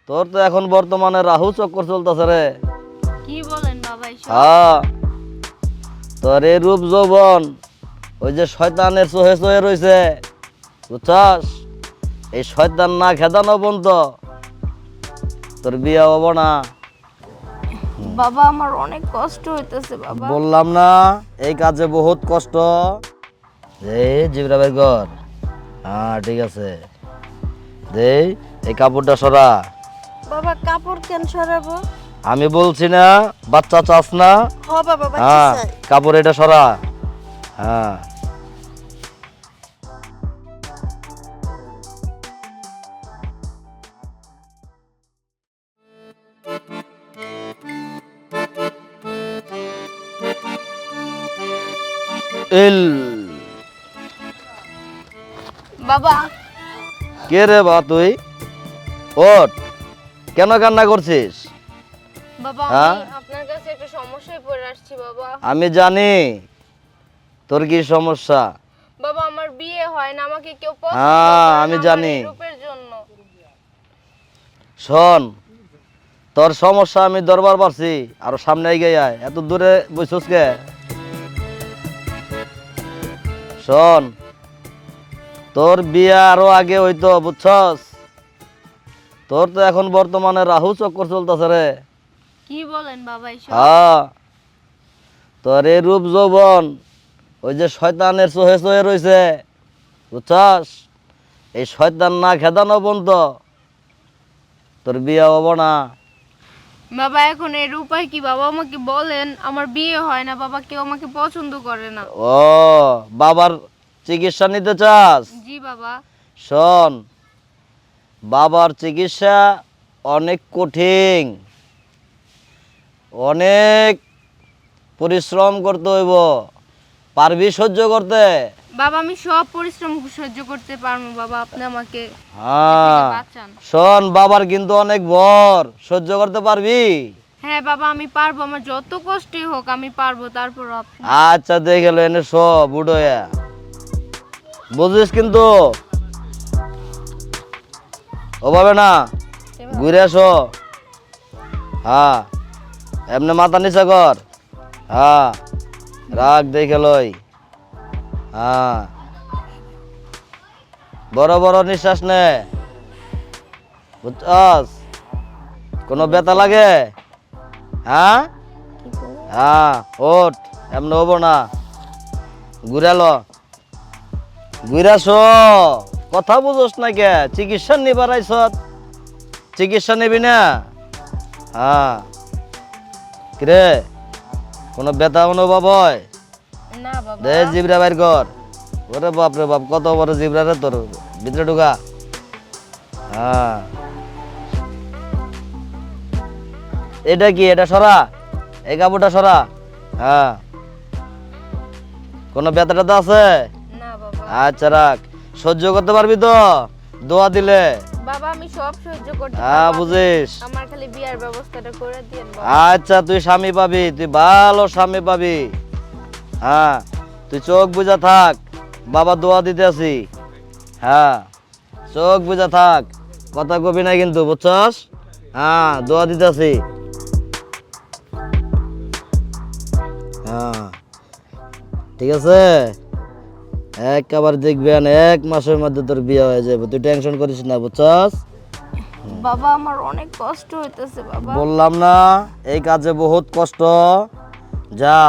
তোর তো এখন বর্তমানে রাহু চক্কর চলতেছে রে। কি বলেন বাবা এসব? হ্যাঁ, তোর এই রূপ যৌবন ওই যে শয়তানের চোহে চোহে রয়েছে, বুঝছস? এই শয়তান না খেদানো পর্যন্ত তোর বিয়ে হবো না। বাবা আমার অনেক কষ্ট হইতেছে বাবা। বললাম না এই কাজে বহুত কষ্ট। দে জিবরা বের কর। হ্যাঁ ঠিক আছে, দে এই কাপড়টা সরা। বাবা কাপড় কেন সরাবো? আমি বলছি না বাচ্চা চাস না? হ বাবা বাচ্চা হ্যাঁ চাই। কাপড় এটা সরা। হ্যাঁ এল বাবা কে রে বা তুই? ওঠ, কেন কান্না করছিস? বাবা হ্যাঁ? আমি আপনার কাছে একটা সমস্যায় পড়ে আসছি বাবা। আমি জানি তোর কি সমস্যা। বাবা আমার বিয়ে হয় না, আমাকে কেউ পছন্দ হ্যাঁ, করে না আমি আমার জানি। এই রূপের জন্য। শোন, তোর সমস্যা আমি দরবার পারছি, আরো সামনে এগিয়ে আয়। এত দূরে বসছিস কে? শোন, তোর বিয়ে আরো আগে হইতো, বুঝছস? তোর তো এখন বর্তমানে রাহু চক্কর চলতেছে রে। কি বলেন বাবা এসব? হ্যাঁ, তোর এই রূপ যৌবন ওই যে শয়তানের চোহে চোহে রয়েছে, বুঝছস? এই শয়তান না খেদানো পর্যন্ত তোর বিয়ে হবো না। বাবা এখন এর উপায় কি বাবা আমাকে বলেন? আমার বিয়ে হয় না বাবা, কেউ আমাকে পছন্দ করে না। ও, বাবার চিকিৎসা নিতে চাস? জি বাবা। শোন, বাবার চিকিৎসা অনেক কঠিন, অনেক পরিশ্রম করতে হইব। পারবি সহ্য করতে? বাবা আমি সব পরিশ্রম সহ্য করতে পারবো বাবা, আপনি আমাকে হ্যাঁ, বাঁচান। শোন, বাবার কিন্তু অনেক ভর, সহ্য করতে পারবি? হ্যাঁ বাবা আমি পারবো, আমার যত কষ্টই হোক আমি পারবো, তারপর আপনি। আচ্ছা দেখে গেল এনে সব বুড়োয়া, বুঝিস কিন্তু ওভাবে না, ঘুরে আসো। হ্যাঁ, এমনি মাথা নিচে কর। হ্যাঁ, রাগ দেখে লই। হ্যাঁ, বড় বড় নিঃশ্বাস নে, বুঝছস? কোনো ব্যথা লাগে? হ্যাঁ হ্যাঁ, ওঠ, এমনি হবো না, ঘুরালো, ঘুরাছো। কথা বুঝোস না কে? চিকিৎসা নিবার আইস, চিকিৎসা নিবি না? হ্যাঁ, কিরে কোনো ব্যথা অনুভব হয়? না বাবা। দে জিবরা বাইর কর। ওরে বাপ রে বাপ, কত বড় জিবরা রে তোর, ভিতরে ঢুকা। হ্যাঁ, এটা কি? এটা সরা, এই কাপড়টা সরা। হ্যাঁ, কোনো ব্যথা ট্যাথা আছে? না বাবা। আচ্ছা রাখ, সহ্য করতে পারবি তো দোয়া দিলে? বাবা আমি সব সহ্য করতে হ্যাঁ, পারবো, বুঝিস? আমার খালি বিয়ার ব্যবস্থাটা করে দিন বাবা। আচ্ছা, তুই স্বামী পাবি, তুই ভালো স্বামী পাবি। হ্যাঁ, তুই চোখ বুজা থাক, বাবা দোয়া দিতে আছি। হ্যাঁ, চোখ বুজা থাক, কথা কবি না কিন্তু, বুঝছস? হ্যাঁ, দোয়া দিতে আছি। হ্যাঁ ঠিক আছে, একবার দেখবেন 1 মাসের মধ্যে তোর বিয়ে হয়ে যাবে, তুই টেনশন করিস না, বুঝছস? বাবা আমার অনেক কষ্ট হইতেছে বাবা। বললাম না এই কাজে বহুত কষ্ট। যা,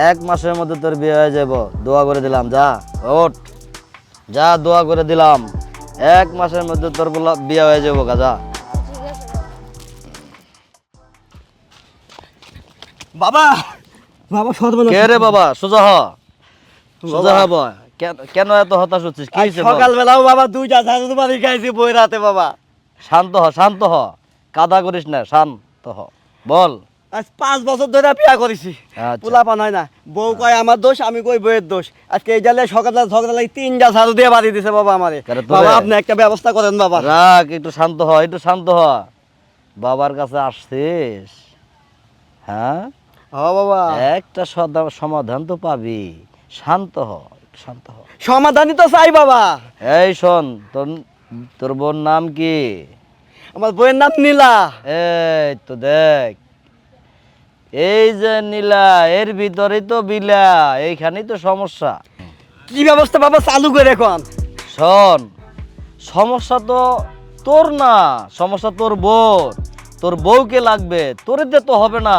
1 মাসের মধ্যে তোর বিয়ে হয়ে যাব, দোয়া করে দিলাম। যা, ওঠ, যা, দোয়া করে দিলাম, 1 মাসের মধ্যে তোর বিয়ে হয়ে যাবো। যা। ঠিক আছে বাবা বাবা সর্বনাশ। কে রে বাবা? সোজা হ, সোজা হ বাবা। কেন এত হতাশ হচ্ছিস? কি হয়েছে বল? সকালবেলাও বাবা দুইটা ঝাড়ু বাড়ি খাইছি বই রাতে বাবা। শান্ত হ, শান্ত হ, কাদা করিস না, শান্ত হ, বল। আজ 5 বছর ধরে বিয়া করেছি, আচ্ছা। পোলা পান হয় না। বউ কয় আমার দোষ, আমি কই বউয়ের দোষ। আজকে এই জালে সকালে ঝগড়া লাগে 3টা ঝাড়ু দিয়ে বাড়ি দিছে বাবা আমারে। কেন তোরে? বাবা আপনি একটা ব্যবস্থা করেন বাবা। রাখ, একটু শান্ত হ, একটু শান্ত হ। বাবার কাছে আসছিস? হ্যাঁ, হ বাবা, একটা সমাধান তো পাবি, শান্ত হ, একটু শান্ত হ। সমাধানই তো চাই বাবা। এই শোন, তোর তোর বোন নাম কি? আমার বইয়ের নাম নীলা। এই তো দেখ, এই যে নীলা, এর ভিতরেই তো বিলা, এইখানেই তো সমস্যা। কি ব্যবস্থা বাবা চালু করে এখন? শোন, সমস্যা তো তোর না, সমস্যা তোর বউর। তোর বউকে লাগবে, তোরে দিয়ে তো হবে না।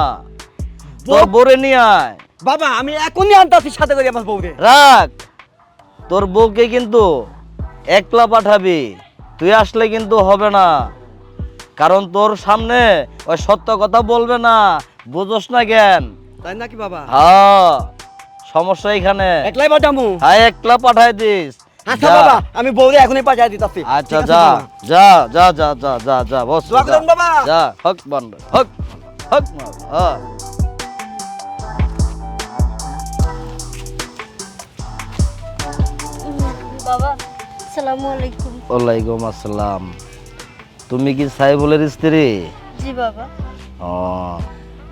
তোর বউরে নিয়ে আয়। বাবা আমি এখনই আনতাছি সাথে করে আমার বউরে। রাখ, তোর বউকে কিন্তু একলা পাঠাবি, তুই আসলে কিন্তু হবে না। কারণ তোর সামনে ওই সত্য কথা বলবে না, বুঝোস না জ্ঞান। তাই নাকি বাবা? হ্যাঁ, সমস্যা এখানে। একলাই পাঠামু? হ্যাঁ, একলা পাঠাই দিস। আচ্ছা যা। বাবা আমি বউরে এখনই পাঠিয়ে দিতাছি। আচ্ছা, ঠিক আছে যা বাবা? যা যা যা যা যা যা বস, দোয়া করেন বাবা। যা, হক বন্ধ, হক হক মার, হ্যাঁ। বাবা আসসালামু আলাইকুম। ওয়ালাইকুম আসসালাম। তুমি কি সাইবুলের স্ত্রী? জি বাবা। ও,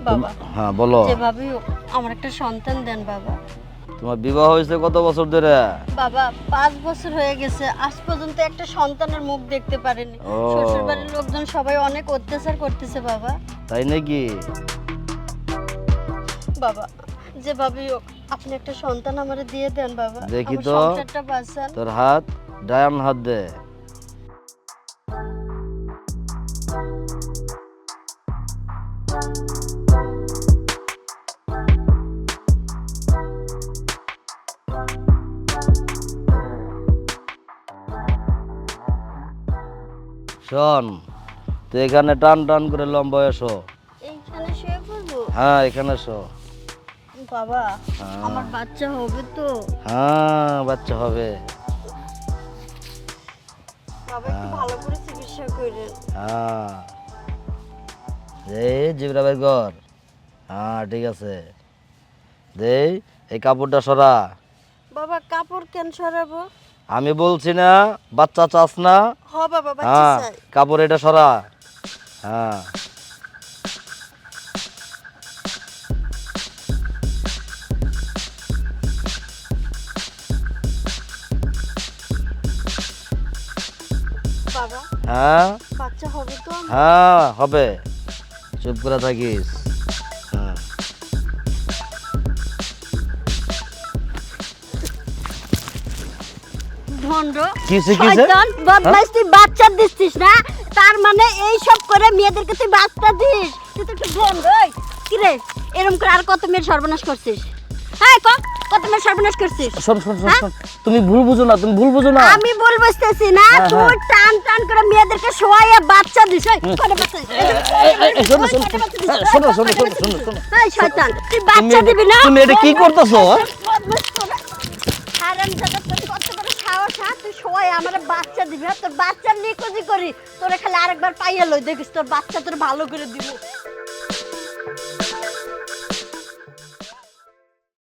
বাবা হ্যাঁ বলো। যেভাবেই হোক আমার একটা সন্তান দেন বাবা। তোমার বিবাহ হয়েছে কত বছর ধরে? বাবা 5 বছর হয়ে গেছে, আজ পর্যন্ত একটা সন্তানের মুখ দেখতে পারিনি। ও। শ্বশুর বাড়ির লোকজন সবাই অনেক অত্যাচার করতেছে বাবা। তাই নাকি? বাবা যেভাবেই হোক আপনি একটা সন্তান আমারে দিয়ে দেন বাবা। দেখি আমার তো। সংসারটা বাঁচান। তোর হাত, ডায়ান হাত দে। শোন, তুই এখানে টান টান করে লম্বা এসো। এইখানে শুয়ে পড়বো? হ্যাঁ, এখানে এসো। বাবা হ্যাঁ। আমার বাচ্চা হবে তো? হ্যাঁ, বাচ্চা হবে। বাবা একটু ভালো করে চিকিৎসা করেন। হ্যাঁ, এই জিবরা বের কর। হ্যাঁ, ঠিক আছে। দে, এই কাপড়টা সরা। বাবা কাপড় কেন সরাবো? আমি বলছি না, বাচ্চা চাস না? হ বাবা বাচ্চা হ্যাঁ, চাই। কাপড় এটা সরা। হ্যাঁ, বাবা হ্যাঁ, বাচ্চা হবে তো? হ্যাঁ হবে। চুপ করে থাকিস। হ্যাঁ, ভন্ড কিসে? শয়তান বদমাইশ, তুই বাচ্চা দিচ্ছিস না? তার মানে এই সব করে মেয়েদেরকে তুই বাচ্চা দিস? তুই তো একটু ভন্ড। ওই কি রে, এরকম করে আর কত মেয়ের সর্বনাশ করছিস? হ্যাঁ কত মেয়ের সর্বনাশ করছিস? শোন শোন শোন হ্যাঁ? শোন, তুমি ভুল বুঝো না, তুমি ভুল বুঝো না। আমি ভুল বুঝতেছি না? হ্যাঁ, তুই হ্যাঁ। টান টান করে মেয়েদেরকে শোয়াইয়া বাচ্চা দিস। ওই কয়টা বাচ্চা? শোনো, শোনো, কয়টা বাচ্চা দিস? শোনো, শোনো, কয়টা শোনো, বাচ্চা শোনো, দিস? শোনো। এই শয়তান তুই বাচ্চা দিবি না? তুমি এটা কি করতেছো? হারামজাদা, তোর কত বড় সাহস, হ্যাঁ? তুই সবাই আমার বাচ্চা দিবি, হ্যাঁ? তোর বাচ্চার নিকুজি করি তোরে খালি আরেকবার পাইয়া লই, দেখিস তোর বাচ্চা তোর ভালো করে দিব।